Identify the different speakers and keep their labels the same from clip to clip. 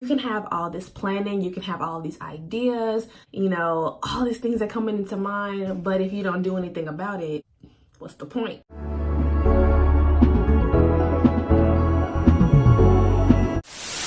Speaker 1: You can have all this planning, you can have all these ideas, you know, all these things that come into mind, but if you don't do anything about it, what's the point?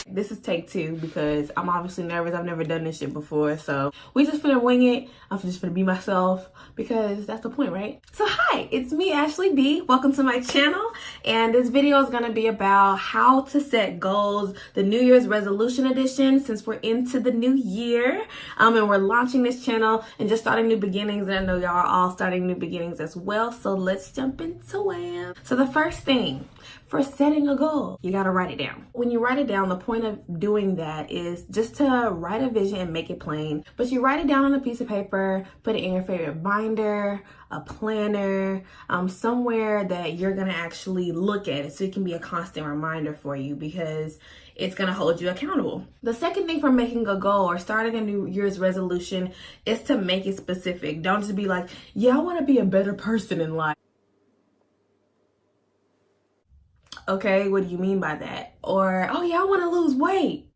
Speaker 1: This is take 2 because I'm obviously nervous. I've never done this shit before. So we just finna wing it. I'm just finna be myself because that's the point, right? So hi, it's me, Ashley B. Welcome to my channel. And this video is gonna be about how to set goals, the New Year's resolution edition, since we're into the new year. And we're launching this channel and just starting new beginnings. And I know y'all are all starting new beginnings as well. So let's jump into it. So the first thing, for setting a goal, you gotta write it down. When you write it down, the point of doing that is just to write a vision and make it plain. But you write it down on a piece of paper, put it in your favorite binder, a planner, somewhere that you're gonna actually look at it so it can be a constant reminder for you because it's gonna hold you accountable. The second thing for making a goal or starting a New Year's resolution is to make it specific. Don't just be like, yeah, I wanna be a better person in life. Okay, what do you mean by that? Or, oh yeah, I want to lose weight.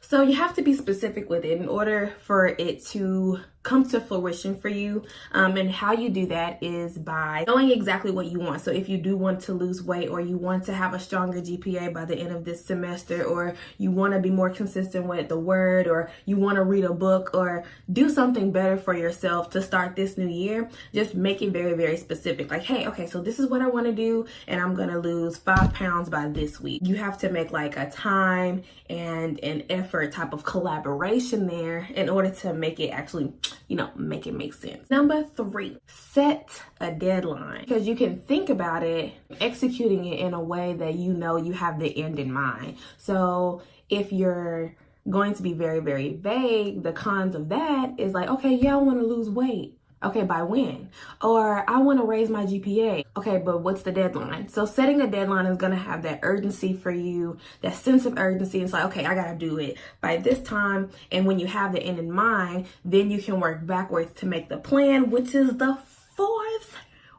Speaker 1: So you have to be specific with it in order for it to come to fruition for you. And how you do that is by knowing exactly what you want. So if you do want to lose weight, or you want to have a stronger GPA by the end of this semester, or you want to be more consistent with the word, or you want to read a book or do something better for yourself to start this new year, just make it very, very specific. Like, hey, okay, so this is what I want to do and I'm going to lose 5 pounds by this week. You have to make like a time and an effort type of collaboration there in order to make it actually, you know, make it make sense. Number 3, set a deadline, because you can think about it, executing it in a way that you know you have the end in mind. So if you're going to be very, very vague, the cons of that is like, okay, yeah, I want to lose weight. Okay, by when? Or I want to raise my GPA. Okay, but what's the deadline? So setting a deadline is going to have that urgency for you, that sense of urgency. It's like, okay, I got to do it by this time. And when you have the end in mind, then you can work backwards to make the plan, which is the 4th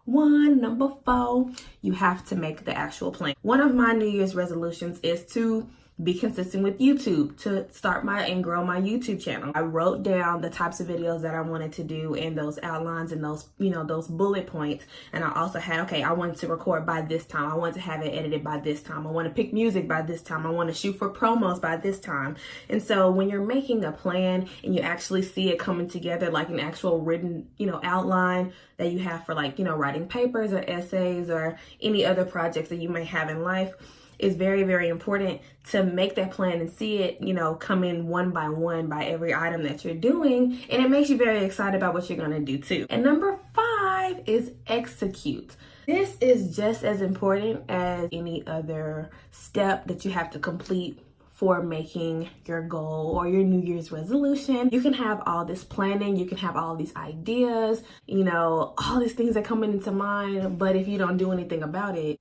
Speaker 1: one. Number 4, you have to make the actual plan. One of my New Year's resolutions is to be consistent with YouTube, to start and grow my YouTube channel. I wrote down the types of videos that I wanted to do and those outlines and those, you know, those bullet points. And I also had, okay, I wanted to record by this time. I wanted to have it edited by this time. I want to pick music by this time. I want to shoot for promos by this time. And so when you're making a plan and you actually see it coming together, like an actual written, you know, outline that you have for, like, you know, writing papers or essays or any other projects that you may have in life, is very, very important to make that plan and see it, you know, come in one by one by every item that you're doing. And it makes you very excited about what you're going to do too. And number 5 is execute. This is just as important as any other step that you have to complete for making your goal or your New Year's resolution. You can have all this planning, you can have all these ideas, you know, all these things that come into mind, but if you don't do anything about it,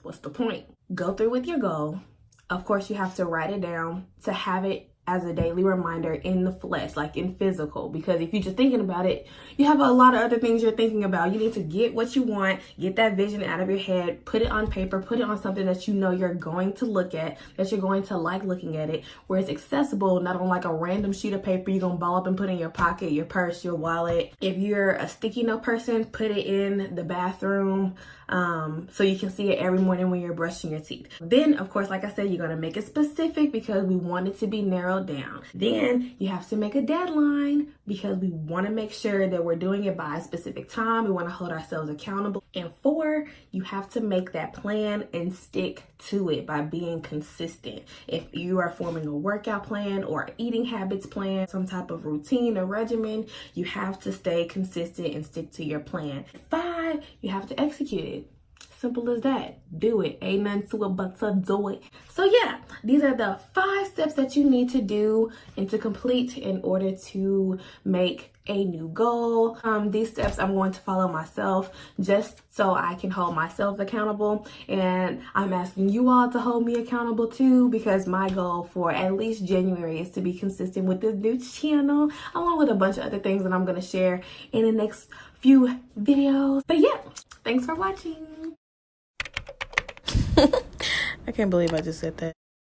Speaker 1: what's the point? Go through with your goal. Of course, you have to write it down to have it as a daily reminder in the flesh, like in physical, because if you're just thinking about it, you have a lot of other things you're thinking about. You need to get what you want, get that vision out of your head, put it on paper, put it on something that you know you're going to look at, that you're going to like looking at it, where it's accessible, not on like a random sheet of paper you're gonna ball up and put in your pocket, your purse, your wallet. If you're a sticky note person, put it in the bathroom, so you can see it every morning when you're brushing your teeth. Then, of course, like I said, you're gonna make it specific because we want it to be narrowed down. Then you have to make a deadline because we want to make sure that we're doing it by a specific time. We want to hold ourselves accountable. And 4, you have to make that plan and stick to it by being consistent. If you are forming a workout plan or eating habits plan, some type of routine or regimen, you have to stay consistent and stick to your plan. 5, you have to execute it. Simple as that. Do it. Ain't nothing to it but to do it. So yeah, these are the 5 steps that you need to do and to complete in order to make a new goal. These steps I'm going to follow myself just so I can hold myself accountable. And I'm asking you all to hold me accountable too, because my goal for at least January is to be consistent with this new channel, along with a bunch of other things that I'm going to share in the next few videos. But yeah, thanks for watching. I can't believe I just said that.